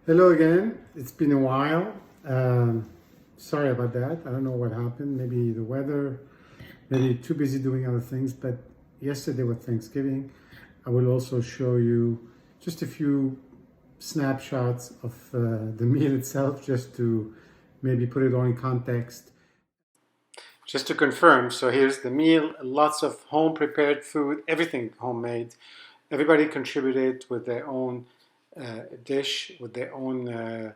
Hello again. It's been a while. Sorry about that. I don't know what happened. Maybe the weather, maybe too busy doing other things. But yesterday was Thanksgiving. I will also show you just a few snapshots of the meal itself, just to maybe put it all in context. Just to confirm, so here's the meal, lots of home prepared food, everything homemade. Everybody contributed with their own dish, with their own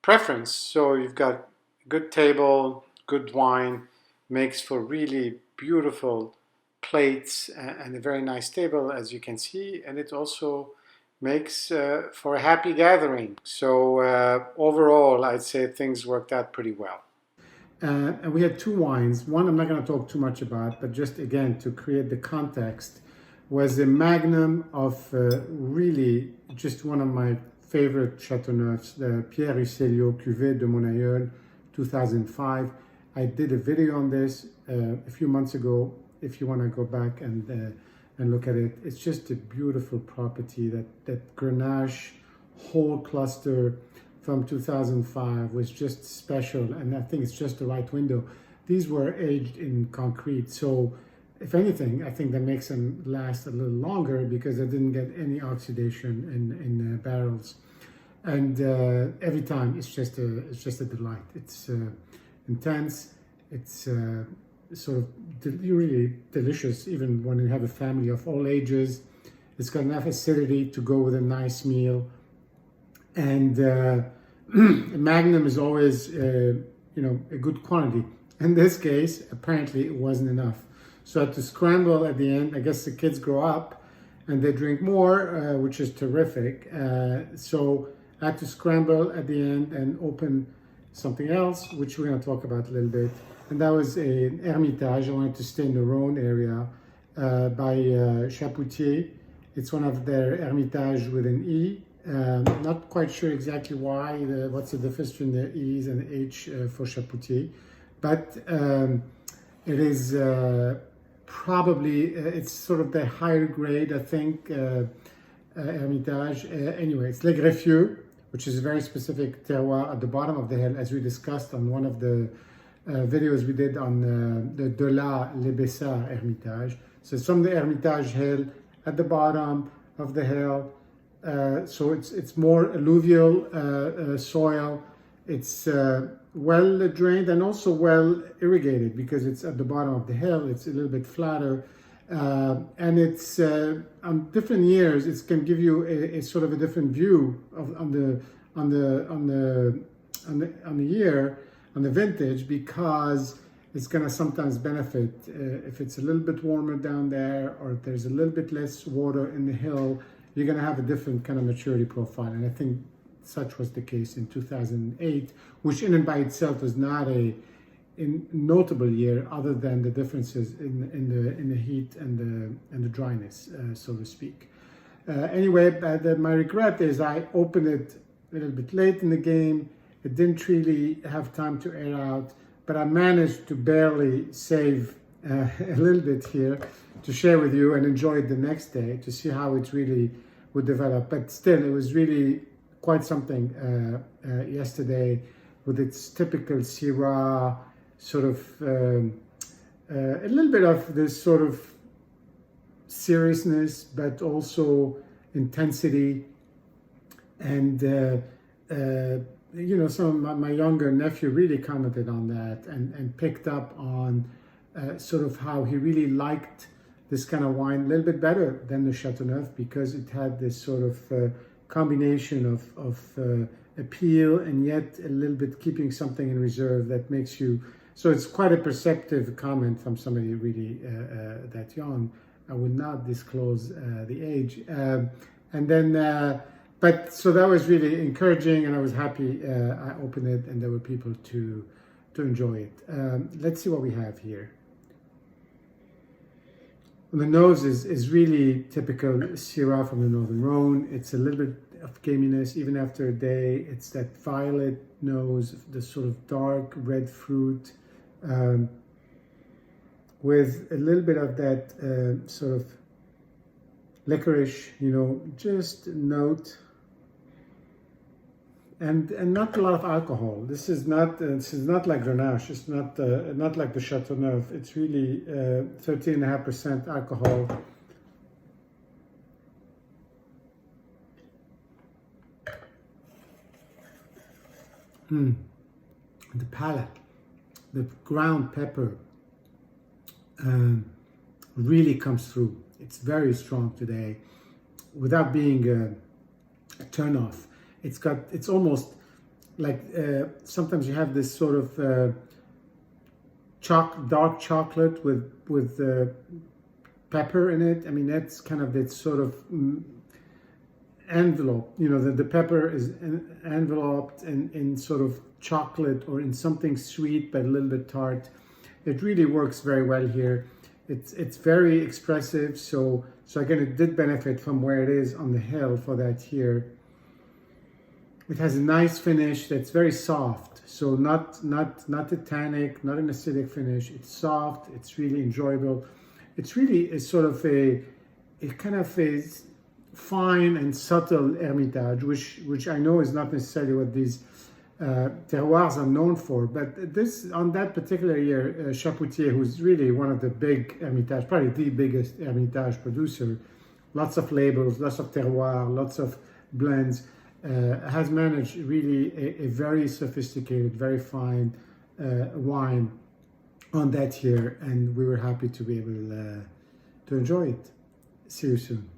preference. So you've got good table, good wine, makes for really beautiful plates and a very nice table, as you can see. And it also makes for a happy gathering. So overall, I'd say things worked out pretty well. And we had two wines. One I'm not going to talk too much about, but just again to create the context, was a Magnum of really just one of my favorite Chateauneufs, the Pierre Usseglio Cuvée de mon Aieul 2005. I did a video on this a few months ago. If you want to go back and look at it, it's just a beautiful property. That Grenache whole cluster from 2005 was just special, and I think it's just the right window. These were aged in concrete, so if anything, I think that makes them last a little longer because they didn't get any oxidation in barrels. And every time it's just a delight. It's intense. It's sort of really delicious, even when you have a family of all ages. It's got enough acidity to go with a nice meal. And Magnum is always, a good quantity. In this case, apparently it wasn't enough. So I had to scramble at the end. I guess the kids grow up and they drink more, which is terrific. So I had to scramble at the end and open something else, which we're going to talk about a little bit. And that was an Hermitage. I wanted to stay in the Rhône area by Chapoutier. It's one of their Hermitage with an E. Not quite sure exactly why, what's the difference between the E's and the H for Chapoutier. But it is probably, it's sort of the higher grade, I think, Hermitage. Anyway, it's Greffieux, which is a very specific terroir at the bottom of the hill, as we discussed on one of the videos we did on the De la Les Bessards Hermitage. So it's from the Hermitage hill at the bottom of the hill. So it's more alluvial soil. It's well drained and also well irrigated because it's at the bottom of the hill. It's a little bit flatter, and it's on different years. It can give you a sort of a different view on the year, on the vintage, because it's going to sometimes benefit if it's a little bit warmer down there, or if there's a little bit less water in the hill. You're going to have a different kind of maturity profile, and I think such was the case in 2008, which in and by itself was not a notable year, other than the differences in the heat and the dryness, so to speak. Anyway, my regret is I opened it a little bit late in the game. It didn't really have time to air out, but I managed to barely save a little bit here to share with you and enjoy it the next day to see how it really would develop. But still, it was really quite something yesterday, with its typical Syrah sort of a little bit of this sort of seriousness, but also intensity. And some of my younger nephew really commented on that and picked up on sort of how he really liked this kind of wine a little bit better than the Chateauneuf, because it had this sort of combination of appeal and yet a little bit keeping something in reserve that makes you. So it's quite a perceptive comment from somebody really that young. I will not disclose the age. But so that was really encouraging, and I was happy I opened it and there were people to enjoy it. Let's see what we have here. The nose is really typical Syrah from the Northern Rhône. It's a little bit of gaminess even after a day. It's that violet nose, the sort of dark red fruit, with a little bit of that sort of licorice, just note. and not a lot of alcohol. This is not like Grenache. It's not like the Chateauneuf. It's really 13.5% alcohol. The palate, the ground pepper really comes through. It's very strong today, without being a turn off. It's almost like sometimes you have this sort of dark chocolate with pepper in it. I mean, that's kind of this sort of envelope. You know, the pepper is enveloped in sort of chocolate or in something sweet but a little bit tart. It really works very well here. It's very expressive. So again, it did benefit from where it is on the hill for that here. It has a nice finish that's very soft. So not a tannic, not an acidic finish. It's soft. It's really enjoyable. It's really a sort of a kind of a fine and subtle Hermitage, which I know is not necessarily what these terroirs are known for, but this, on that particular year, Chapoutier, who's really one of the big Hermitage, probably the biggest Hermitage producer, lots of labels, lots of terroir, lots of blends, has managed really a very sophisticated, very fine wine on that year, and we were happy to be able to enjoy it. See you soon.